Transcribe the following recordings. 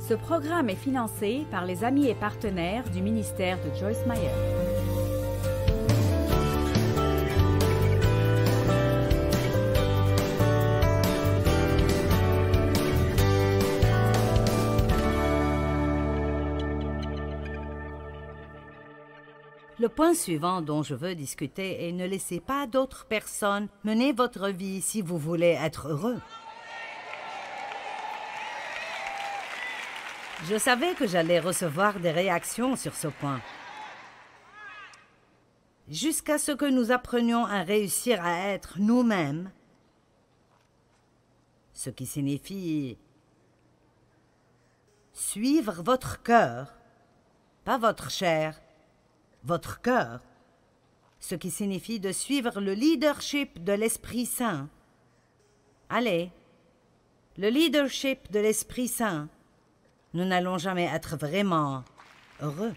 Ce programme est financé par les amis et partenaires du ministère de Joyce Meyer. Le point suivant dont je veux discuter est ne laissez pas d'autres personnes mener votre vie si vous voulez être heureux. Je savais que j'allais recevoir des réactions sur ce point. Jusqu'à ce que nous apprenions à réussir à être nous-mêmes, ce qui signifie suivre votre cœur, pas votre chair, votre cœur, ce qui signifie de suivre le leadership de l'Esprit Saint. Allez, le leadership de l'Esprit Saint, nous n'allons jamais être vraiment heureux.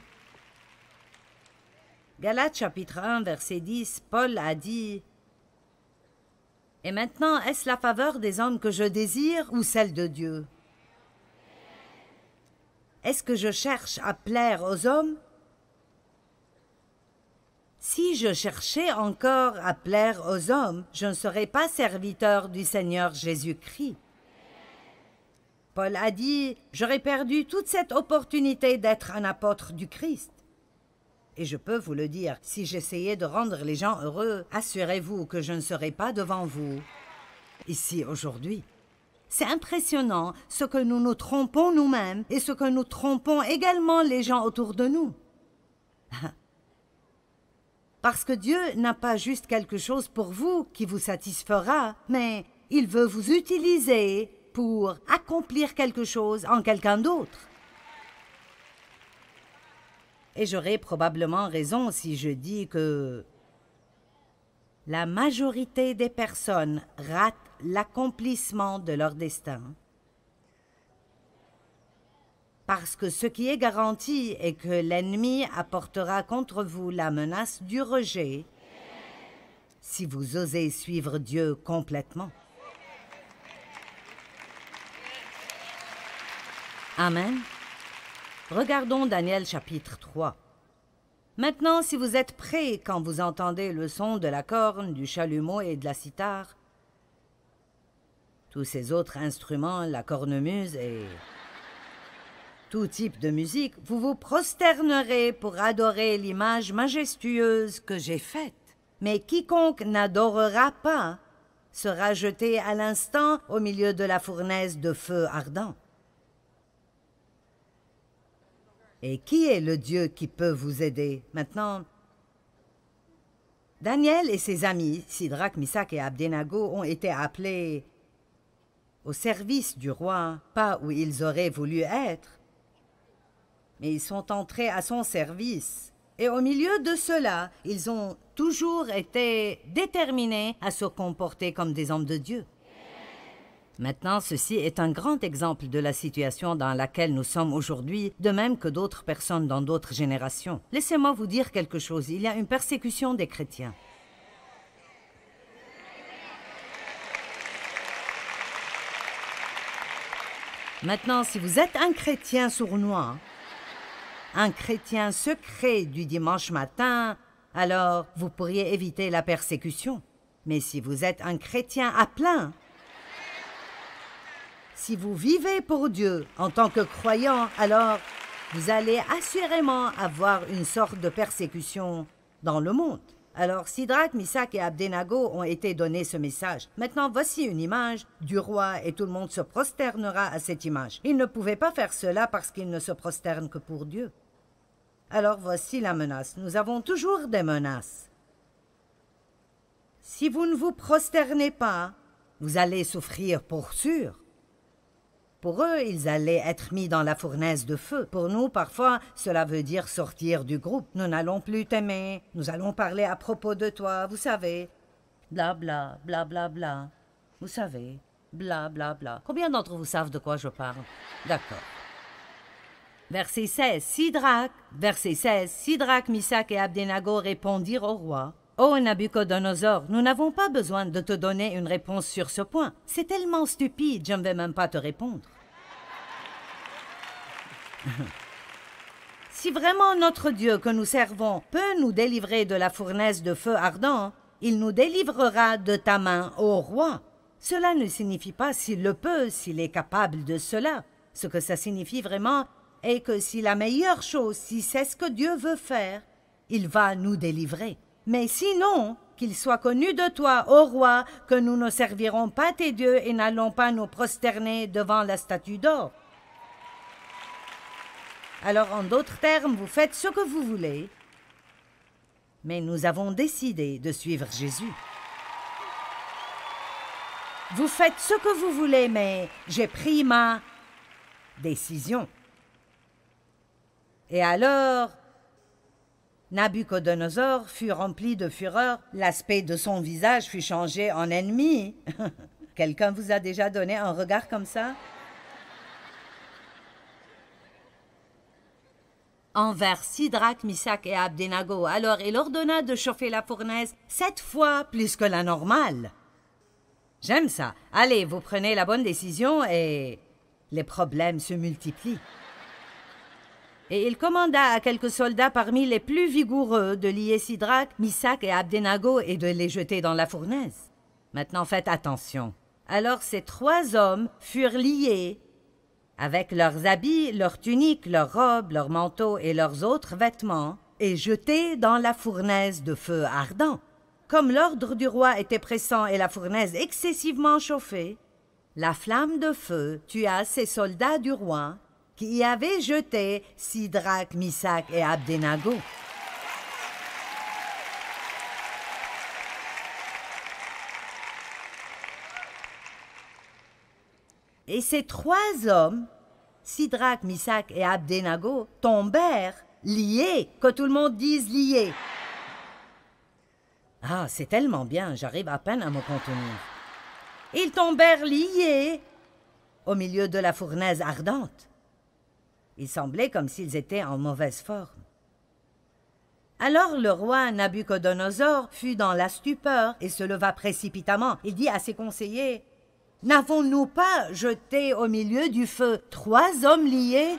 Galates chapitre 1, verset 10, Paul a dit « Et maintenant, est-ce la faveur des hommes que je désire ou celle de Dieu? Est-ce que je cherche à plaire aux hommes? Si je cherchais encore à plaire aux hommes, je ne serais pas serviteur du Seigneur Jésus-Christ. » Paul a dit « J'aurais perdu toute cette opportunité d'être un apôtre du Christ. » Et je peux vous le dire, si j'essayais de rendre les gens heureux, assurez-vous que je ne serais pas devant vous, ici aujourd'hui. C'est impressionnant ce que nous nous trompons nous-mêmes et ce que nous trompons également les gens autour de nous. Parce que Dieu n'a pas juste quelque chose pour vous qui vous satisfera, mais il veut vous utiliser pour accomplir quelque chose en quelqu'un d'autre. Et j'aurais probablement raison si je dis que la majorité des personnes ratent l'accomplissement de leur destin. Parce que ce qui est garanti est que l'ennemi apportera contre vous la menace du rejet si vous osez suivre Dieu complètement. Amen. Regardons Daniel chapitre 3. Maintenant, si vous êtes prêts quand vous entendez le son de la corne, du chalumeau et de la cithare, tous ces autres instruments, la cornemuse et tout type de musique, vous vous prosternerez pour adorer l'image majestueuse que j'ai faite. Mais quiconque n'adorera pas sera jeté à l'instant au milieu de la fournaise de feu ardent. Et qui est le Dieu qui peut vous aider? Maintenant, Daniel et ses amis, Sidrac, Misach et Abdenago, ont été appelés au service du roi, pas où ils auraient voulu être, mais ils sont entrés à son service. Et au milieu de cela, ils ont toujours été déterminés à se comporter comme des hommes de Dieu. Maintenant, ceci est un grand exemple de la situation dans laquelle nous sommes aujourd'hui, de même que d'autres personnes dans d'autres générations. Laissez-moi vous dire quelque chose. Il y a une persécution des chrétiens. Maintenant, si vous êtes un chrétien sournois, un chrétien secret du dimanche matin, alors vous pourriez éviter la persécution. Mais si vous êtes un chrétien à plein, si vous vivez pour Dieu en tant que croyant, alors vous allez assurément avoir une sorte de persécution dans le monde. Alors Sidrac, Misach et Abdenago ont été donnés ce message. Maintenant, voici une image du roi et tout le monde se prosternera à cette image. Ils ne pouvaient pas faire cela parce qu'ils ne se prosternent que pour Dieu. Alors voici la menace. Nous avons toujours des menaces. Si vous ne vous prosternez pas, vous allez souffrir pour sûr. Pour eux, ils allaient être mis dans la fournaise de feu. Pour nous, parfois, cela veut dire sortir du groupe. Nous n'allons plus t'aimer. Nous allons parler à propos de toi, vous savez. Bla bla, bla bla bla. Vous savez, bla bla bla. Combien d'entre vous savent de quoi je parle? D'accord. Verset 16, Sidrac, Misach et Abdenago répondirent au roi. « Ô Nabuchodonosor, nous n'avons pas besoin de te donner une réponse sur ce point. C'est tellement stupide, je ne vais même pas te répondre. » Si vraiment notre Dieu que nous servons peut nous délivrer de la fournaise de feu ardent, il nous délivrera de ta main, ô roi. Cela ne signifie pas s'il le peut, s'il est capable de cela. Ce que ça signifie vraiment est que si la meilleure chose, si c'est ce que Dieu veut faire, il va nous délivrer. Mais sinon, qu'il soit connu de toi, ô roi, que nous ne servirons pas tes dieux et n'allons pas nous prosterner devant la statue d'or. Alors, en d'autres termes, vous faites ce que vous voulez, mais nous avons décidé de suivre Jésus. Vous faites ce que vous voulez, mais j'ai pris ma décision. Et alors, Nabuchodonosor fut rempli de fureur, l'aspect de son visage fut changé en ennemi. Quelqu'un vous a déjà donné un regard comme ça? Envers Sidrac, Misac et Abdenago. Alors il ordonna de chauffer la fournaise 7 fois plus que la normale. J'aime ça. Allez, vous prenez la bonne décision et les problèmes se multiplient. Et il commanda à quelques soldats parmi les plus vigoureux de lier Sidrac, Misac et Abdenago et de les jeter dans la fournaise. Maintenant faites attention. Alors ces 3 hommes furent liés avec leurs habits, leurs tuniques, leurs robes, leurs manteaux et leurs autres vêtements, et jetés dans la fournaise de feu ardent. Comme l'ordre du roi était pressant et la fournaise excessivement chauffée, la flamme de feu tua ces soldats du roi qui y avaient jeté Sidrac, Misac et Abdenago. Et ces 3 hommes, Sidrac, Misac et Abdenago, tombèrent liés, que tout le monde dise liés. Ah, c'est tellement bien, j'arrive à peine à me contenir. Ils tombèrent liés au milieu de la fournaise ardente. Il semblait comme s'ils étaient en mauvaise forme. Alors le roi Nabuchodonosor fut dans la stupeur et se leva précipitamment. Il dit à ses conseillers, « N'avons-nous pas jeté au milieu du feu 3 hommes liés ?»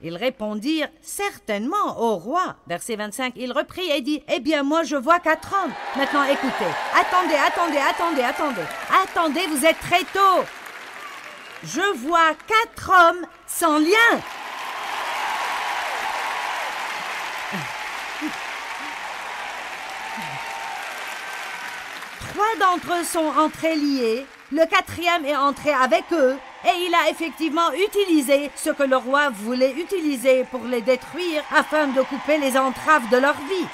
Ils répondirent « Certainement, ô roi !» Verset 25, il reprit et dit « Eh bien, moi, je vois 4 hommes. Maintenant, écoutez. Attendez, vous êtes très tôt. Je vois 4 hommes sans lien. » Trois d'entre eux sont entrés liés, le 4e est entré avec eux, et il a effectivement utilisé ce que le roi voulait utiliser pour les détruire afin de couper les entraves de leur vie.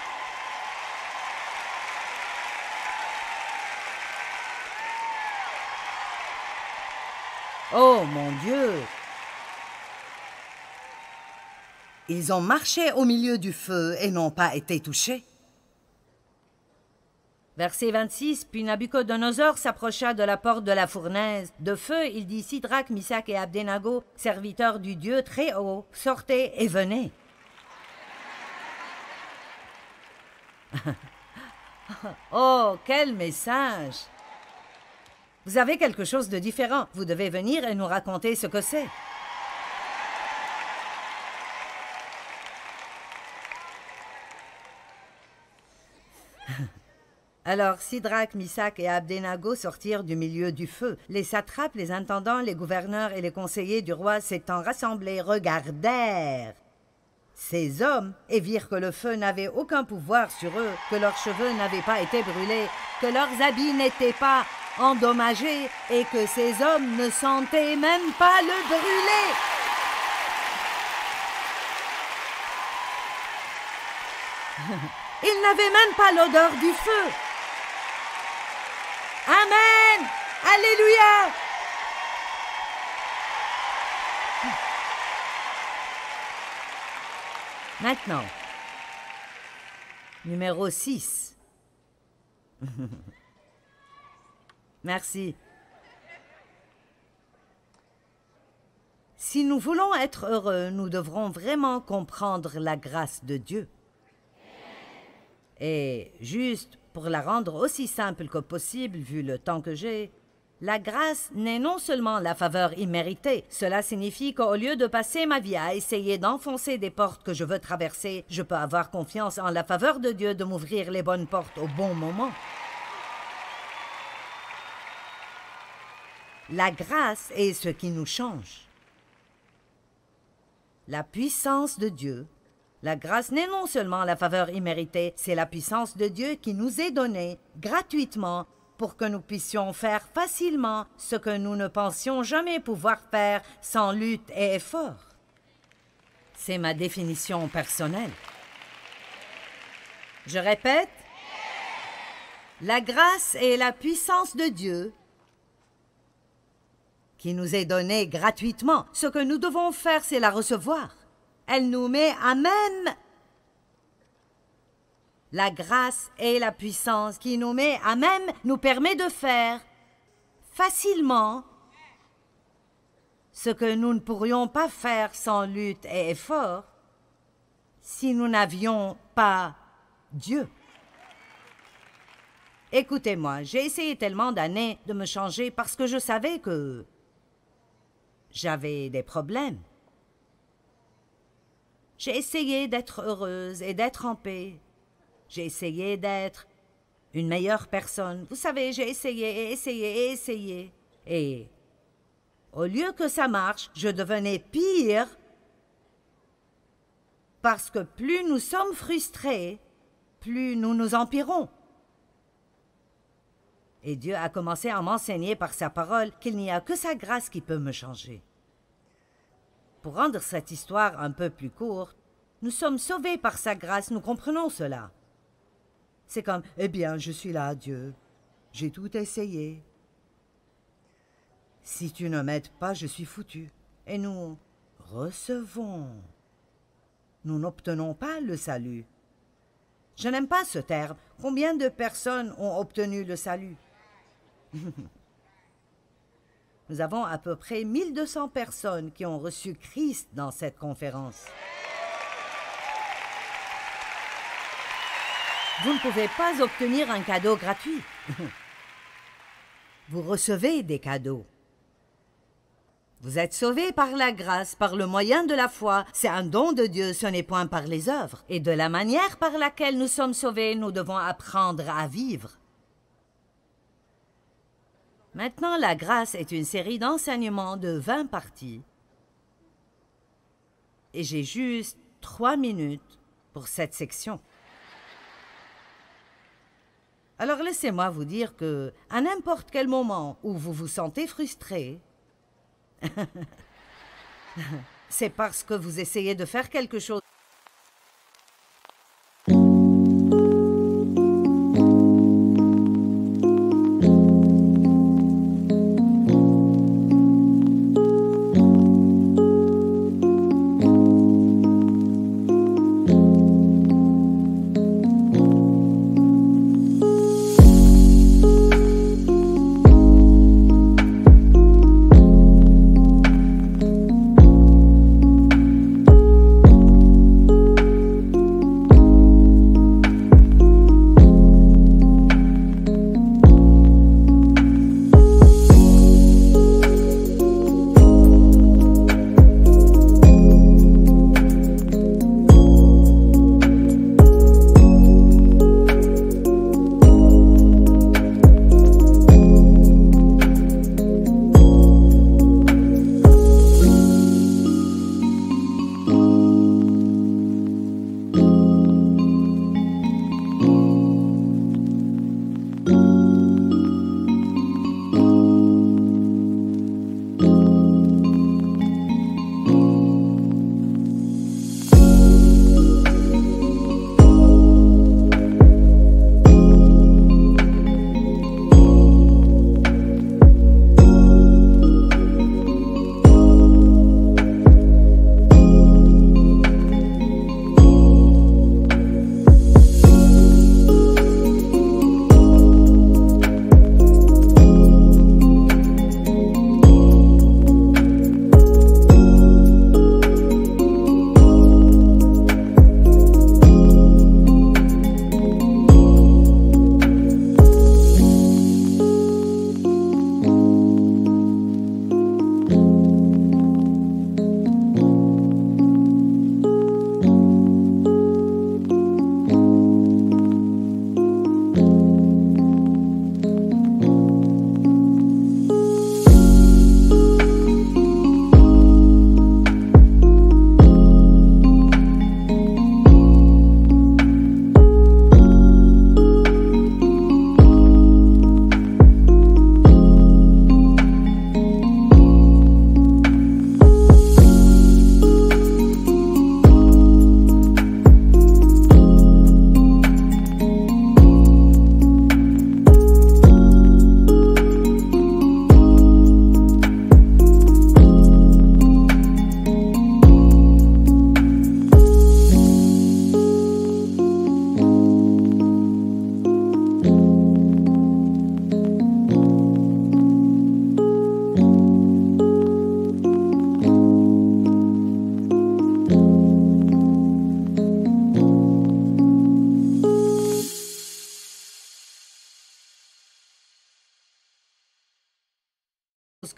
Oh mon Dieu! Ils ont marché au milieu du feu et n'ont pas été touchés. Verset 26, puis Nabuchodonosor s'approcha de la porte de la fournaise. De feu, il dit, Sidrac, Misac et Abdenago, serviteurs du Dieu très haut, sortez et venez. Oh, quel message! Vous avez quelque chose de différent. Vous devez venir et nous raconter ce que c'est. Alors Sidrac, Misac et Abdenago sortirent du milieu du feu. Les satrapes, les intendants, les gouverneurs et les conseillers du roi s'étant rassemblés regardèrent ces hommes et virent que le feu n'avait aucun pouvoir sur eux, que leurs cheveux n'avaient pas été brûlés, que leurs habits n'étaient pas endommagés et que ces hommes ne sentaient même pas le brûler. Ils n'avaient même pas l'odeur du feu. Amen! Alléluia! Maintenant, numéro 6. Merci. Si nous voulons être heureux, nous devrons vraiment comprendre la grâce de Dieu. Et juste pour la rendre aussi simple que possible vu le temps que j'ai, la grâce n'est non seulement la faveur imméritée, cela signifie qu'au lieu de passer ma vie à essayer d'enfoncer des portes que je veux traverser, je peux avoir confiance en la faveur de Dieu de m'ouvrir les bonnes portes au bon moment. La grâce est ce qui nous change. La puissance de Dieu, la grâce n'est non seulement la faveur imméritée, c'est la puissance de Dieu qui nous est donnée gratuitement pour que nous puissions faire facilement ce que nous ne pensions jamais pouvoir faire sans lutte et effort. C'est ma définition personnelle. Je répète, la grâce est la puissance de Dieu qui nous est donnée gratuitement. Ce que nous devons faire, c'est la recevoir. Elle nous met à même. La grâce et la puissance qui nous met à même nous permet de faire facilement ce que nous ne pourrions pas faire sans lutte et effort si nous n'avions pas Dieu. Écoutez-moi, j'ai essayé tellement d'années de me changer parce que je savais que j'avais des problèmes. J'ai essayé d'être heureuse et d'être en paix. J'ai essayé d'être une meilleure personne. Vous savez, j'ai essayé et essayé et essayé. Et au lieu que ça marche, je devenais pire parce que plus nous sommes frustrés, plus nous nous empirons. Et Dieu a commencé à m'enseigner par sa parole qu'il n'y a que sa grâce qui peut me changer. Pour rendre cette histoire un peu plus courte, nous sommes sauvés par sa grâce, nous comprenons cela. C'est comme, eh bien, je suis là, Dieu. J'ai tout essayé. Si tu ne m'aides pas, je suis foutu. Et nous recevons. Nous n'obtenons pas le salut. Je n'aime pas ce terme. Combien de personnes ont obtenu le salut? Nous avons à peu près 1200 personnes qui ont reçu Christ dans cette conférence. Vous ne pouvez pas obtenir un cadeau gratuit. Vous recevez des cadeaux. Vous êtes sauvés par la grâce, par le moyen de la foi. C'est un don de Dieu, ce n'est point par les œuvres. Et de la manière par laquelle nous sommes sauvés, nous devons apprendre à vivre. Maintenant, la grâce est une série d'enseignements de 20 parties. Et j'ai juste 3 minutes pour cette section. Alors laissez-moi vous dire que, à n'importe quel moment où vous vous sentez frustré, c'est parce que vous essayez de faire quelque chose.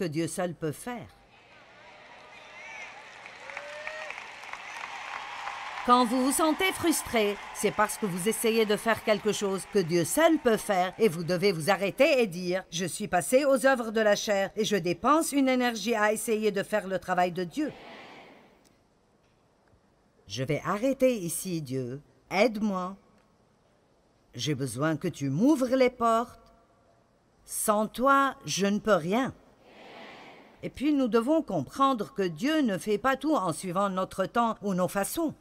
que Dieu seul peut faire. Quand vous vous sentez frustré, c'est parce que vous essayez de faire quelque chose que Dieu seul peut faire et vous devez vous arrêter et dire « Je suis passé aux œuvres de la chair et je dépense une énergie à essayer de faire le travail de Dieu. Je vais arrêter ici, Dieu. Aide-moi. J'ai besoin que tu m'ouvres les portes. Sans toi, je ne peux rien. » Et puis nous devons comprendre que Dieu ne fait pas tout en suivant notre temps ou nos façons.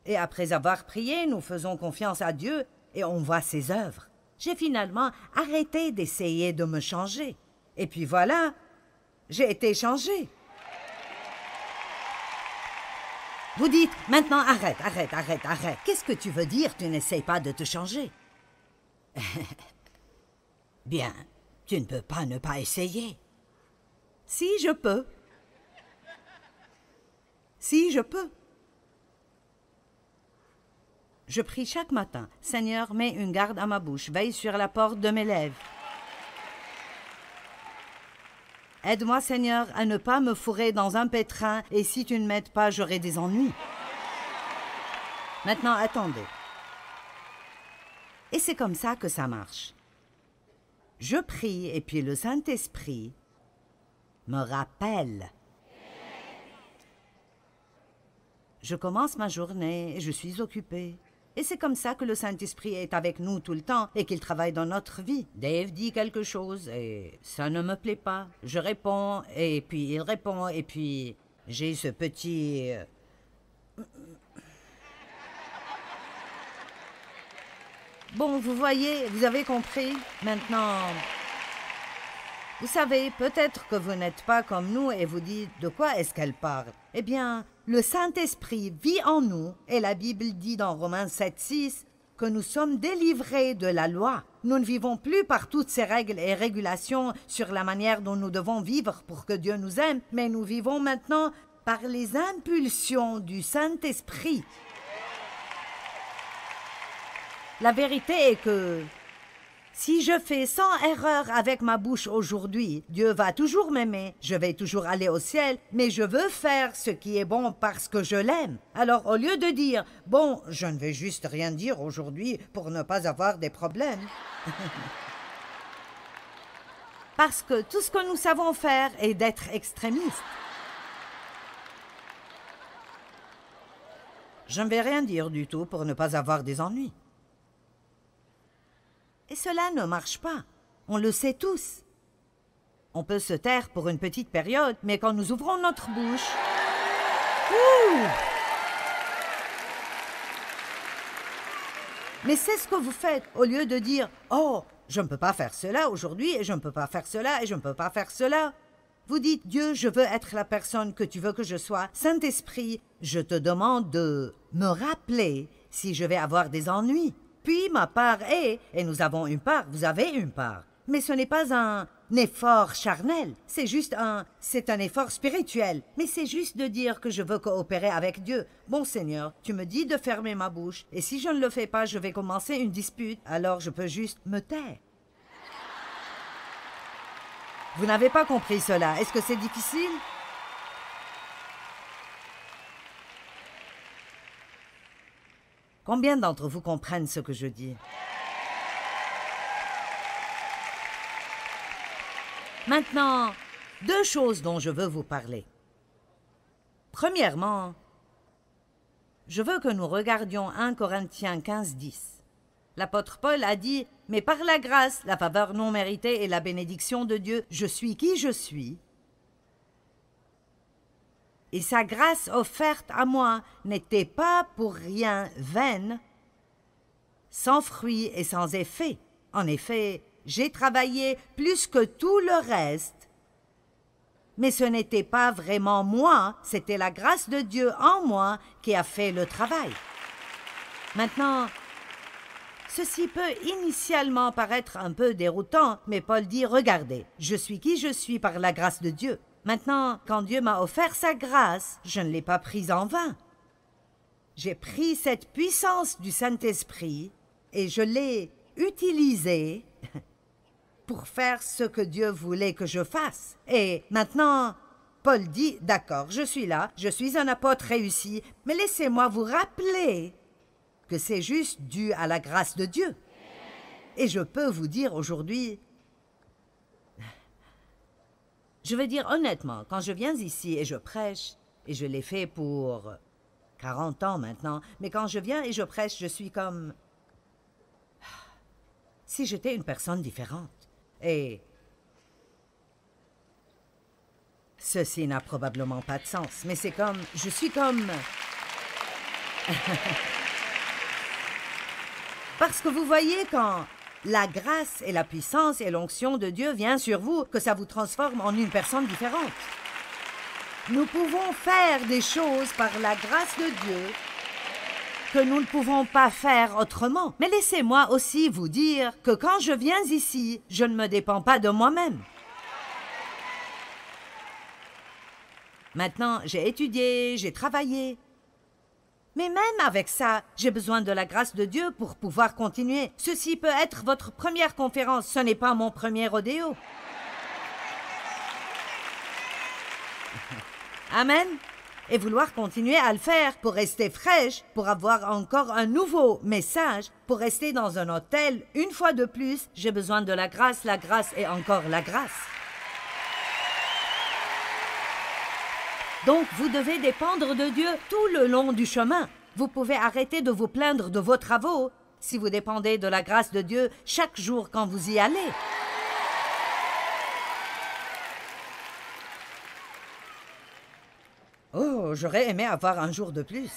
Et après avoir prié, nous faisons confiance à Dieu et on voit ses œuvres. J'ai finalement arrêté d'essayer de me changer. Et puis voilà, j'ai été changé. Vous dites, maintenant arrête. Qu'est-ce que tu veux dire, tu n'essayes pas de te changer? Bien, tu ne peux pas ne pas essayer. Si, je peux. Si, je peux. Je prie chaque matin, « Seigneur, mets une garde à ma bouche, veille sur la porte de mes lèvres. Aide-moi, Seigneur, à ne pas me fourrer dans un pétrin, et si tu ne m'aides pas, j'aurai des ennuis. » Maintenant, attendez. Et c'est comme ça que ça marche. Je prie, et puis le Saint-Esprit me rappelle. Je commence ma journée, et je suis occupée. Et c'est comme ça que le Saint-Esprit est avec nous tout le temps et qu'il travaille dans notre vie. Dave dit quelque chose et ça ne me plaît pas. Je réponds et puis il répond et puis j'ai ce petit... Bon, vous voyez, vous avez compris. Maintenant, vous savez, peut-être que vous n'êtes pas comme nous et vous dites de quoi est-ce qu'elle parle. Eh bien, le Saint-Esprit vit en nous et la Bible dit dans Romains 7,6 que nous sommes délivrés de la loi. Nous ne vivons plus par toutes ces règles et régulations sur la manière dont nous devons vivre pour que Dieu nous aime, mais nous vivons maintenant par les impulsions du Saint-Esprit. La vérité est que si je fais 100 erreurs avec ma bouche aujourd'hui, Dieu va toujours m'aimer, je vais toujours aller au ciel, mais je veux faire ce qui est bon parce que je l'aime. Alors au lieu de dire « Bon, je ne vais juste rien dire aujourd'hui pour ne pas avoir des problèmes. » Parce que tout ce que nous savons faire est d'être extrémistes. Je ne vais rien dire du tout pour ne pas avoir des ennuis. Et cela ne marche pas. On le sait tous. On peut se taire pour une petite période, mais quand nous ouvrons notre bouche... Mais c'est ce que vous faites, au lieu de dire « Oh, je ne peux pas faire cela aujourd'hui, et je ne peux pas faire cela, et je ne peux pas faire cela. » Vous dites « Dieu, je veux être la personne que tu veux que je sois. Saint-Esprit, je te demande de me rappeler si je vais avoir des ennuis. » Puis ma part est, et nous avons une part, vous avez une part. Mais ce n'est pas un effort charnel, c'est un effort spirituel. Mais c'est juste de dire que je veux coopérer avec Dieu. Bon Seigneur, tu me dis de fermer ma bouche, et si je ne le fais pas, je vais commencer une dispute, alors je peux juste me taire. Vous n'avez pas compris cela, est-ce que c'est difficile? Combien d'entre vous comprennent ce que je dis? Maintenant, 2 choses dont je veux vous parler. Premièrement, je veux que nous regardions 1 Corinthiens 15:10. L'apôtre Paul a dit « Mais par la grâce, la faveur non méritée et la bénédiction de Dieu, je suis qui je suis. » Et sa grâce offerte à moi n'était pas pour rien vaine, sans fruit et sans effet. En effet, j'ai travaillé plus que tout le reste, mais ce n'était pas vraiment moi, c'était la grâce de Dieu en moi qui a fait le travail. Maintenant, ceci peut initialement paraître un peu déroutant, mais Paul dit « Regardez, je suis qui je suis par la grâce de Dieu. » Maintenant, quand Dieu m'a offert sa grâce, je ne l'ai pas prise en vain. J'ai pris cette puissance du Saint-Esprit et je l'ai utilisée pour faire ce que Dieu voulait que je fasse. Et maintenant, Paul dit, d'accord, je suis là, je suis un apôtre réussi, mais laissez-moi vous rappeler que c'est juste dû à la grâce de Dieu. Et je peux vous dire aujourd'hui, je veux dire honnêtement, quand je viens ici et je prêche, et je l'ai fait pour 40 ans maintenant, mais quand je viens et je prêche, je suis comme si j'étais une personne différente. Et ceci n'a probablement pas de sens, mais c'est comme, je suis comme... Parce que vous voyez, quand la grâce et la puissance et l'onction de Dieu viennent sur vous, que ça vous transforme en une personne différente. Nous pouvons faire des choses par la grâce de Dieu que nous ne pouvons pas faire autrement. Mais laissez-moi aussi vous dire que quand je viens ici, je ne me dépends pas de moi-même. Maintenant, j'ai étudié, j'ai travaillé. Mais même avec ça, j'ai besoin de la grâce de Dieu pour pouvoir continuer. Ceci peut être votre première conférence, ce n'est pas mon premier rodéo. Amen. Et vouloir continuer à le faire pour rester fraîche, pour avoir encore un nouveau message, pour rester dans un hôtel une fois de plus, j'ai besoin de la grâce et encore la grâce. Donc, vous devez dépendre de Dieu tout le long du chemin. Vous pouvez arrêter de vous plaindre de vos travaux si vous dépendez de la grâce de Dieu chaque jour quand vous y allez. Oh, j'aurais aimé avoir un jour de plus.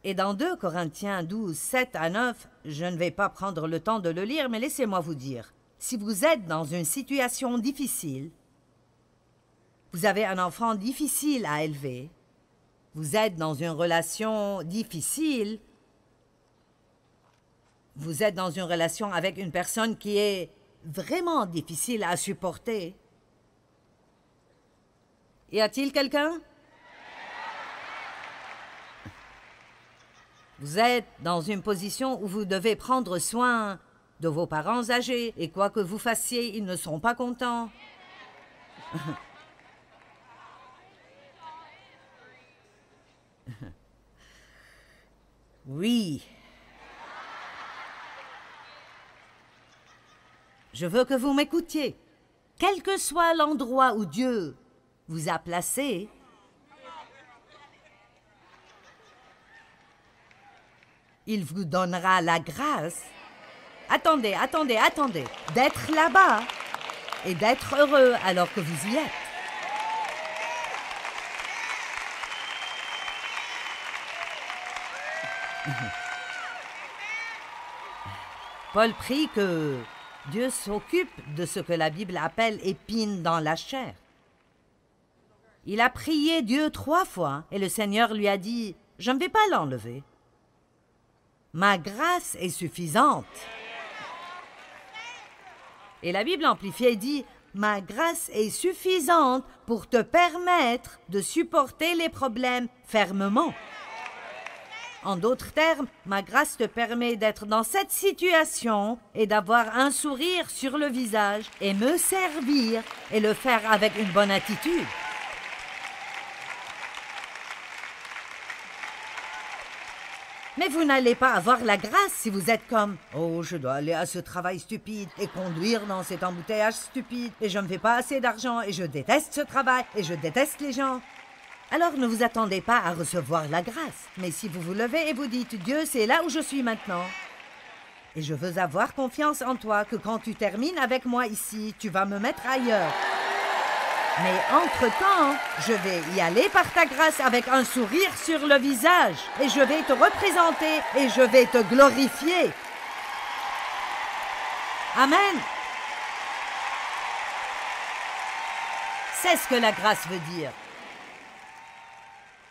Et dans 2 Corinthiens 12, 7 à 9, je ne vais pas prendre le temps de le lire, mais laissez-moi vous dire. Si vous êtes dans une situation difficile, vous avez un enfant difficile à élever, vous êtes dans une relation difficile, vous êtes dans une relation avec une personne qui est vraiment difficile à supporter. Y a-t-il quelqu'un? Vous êtes dans une position où vous devez prendre soin de vos parents âgés, et quoi que vous fassiez, ils ne seront pas contents. Oui. Je veux que vous m'écoutiez. Quel que soit l'endroit où Dieu vous a placé, il vous donnera la grâce. Attendez, d'être là-bas et d'être heureux alors que vous y êtes. Paul prie que Dieu s'occupe de ce que la Bible appelle épine dans la chair. Il a prié Dieu 3 fois et le Seigneur lui a dit « Je ne vais pas l'enlever. Ma grâce est suffisante. » Et la Bible amplifiée dit « Ma grâce est suffisante pour te permettre de supporter les problèmes fermement. » En d'autres termes, ma grâce te permet d'être dans cette situation et d'avoir un sourire sur le visage et me servir et le faire avec une bonne attitude. Mais vous n'allez pas avoir la grâce si vous êtes comme « Oh, je dois aller à ce travail stupide et conduire dans cet embouteillage stupide et je ne fais pas assez d'argent et je déteste ce travail et je déteste les gens. » Alors ne vous attendez pas à recevoir la grâce. Mais si vous vous levez et vous dites « Dieu, c'est là où je suis maintenant. Et je veux avoir confiance en toi que quand tu termines avec moi ici, tu vas me mettre ailleurs. Mais entre-temps, je vais y aller par ta grâce avec un sourire sur le visage. Et je vais te représenter et je vais te glorifier. » Amen. C'est ce que la grâce veut dire.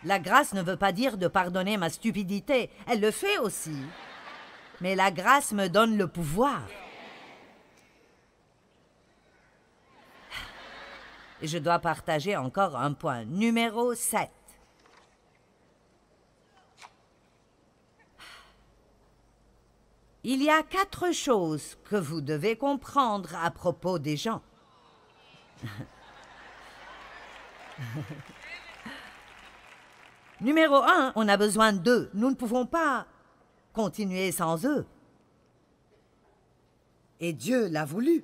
La grâce ne veut pas dire de pardonner ma stupidité. Elle le fait aussi. Mais la grâce me donne le pouvoir. Et je dois partager encore un point. Numéro 7. Il y a 4 choses que vous devez comprendre à propos des gens. Numéro 1, on a besoin d'eux. Nous ne pouvons pas continuer sans eux. Et Dieu l'a voulu.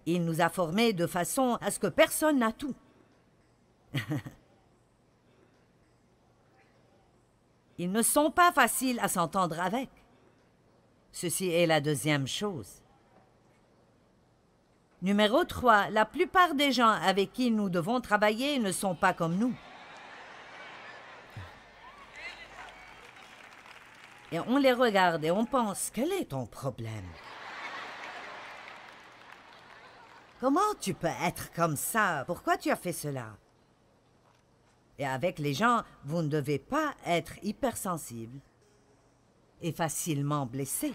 Il nous a formés de façon à ce que personne n'a tout. Ils ne sont pas faciles à s'entendre avec. Ceci est la deuxième chose. Numéro 3, la plupart des gens avec qui nous devons travailler ne sont pas comme nous. Et on les regarde et on pense, quel est ton problème? Comment tu peux être comme ça? Pourquoi tu as fait cela? Et avec les gens, vous ne devez pas être hypersensible et facilement blessé.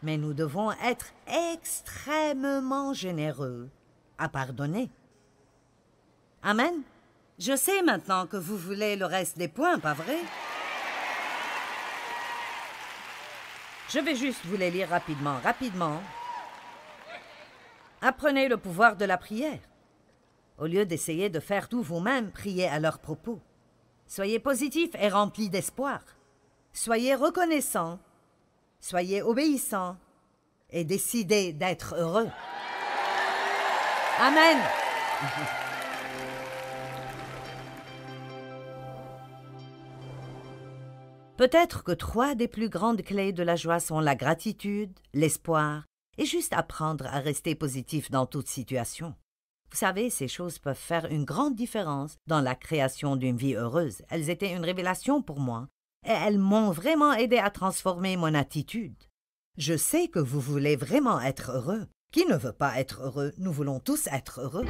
Mais nous devons être extrêmement généreux à pardonner. Amen. Je sais maintenant que vous voulez le reste des points, pas vrai? Je vais juste vous les lire rapidement. Apprenez le pouvoir de la prière. Au lieu d'essayer de faire tout vous-même, priez à leur propos. Soyez positifs et remplis d'espoir. Soyez reconnaissants. Soyez obéissants. Et décidez d'être heureux. Amen. Peut-être que 3 des plus grandes clés de la joie sont la gratitude, l'espoir et juste apprendre à rester positif dans toute situation. Vous savez, ces choses peuvent faire une grande différence dans la création d'une vie heureuse. Elles étaient une révélation pour moi et elles m'ont vraiment aidé à transformer mon attitude. Je sais que vous voulez vraiment être heureux. Qui ne veut pas être heureux? Nous voulons tous être heureux.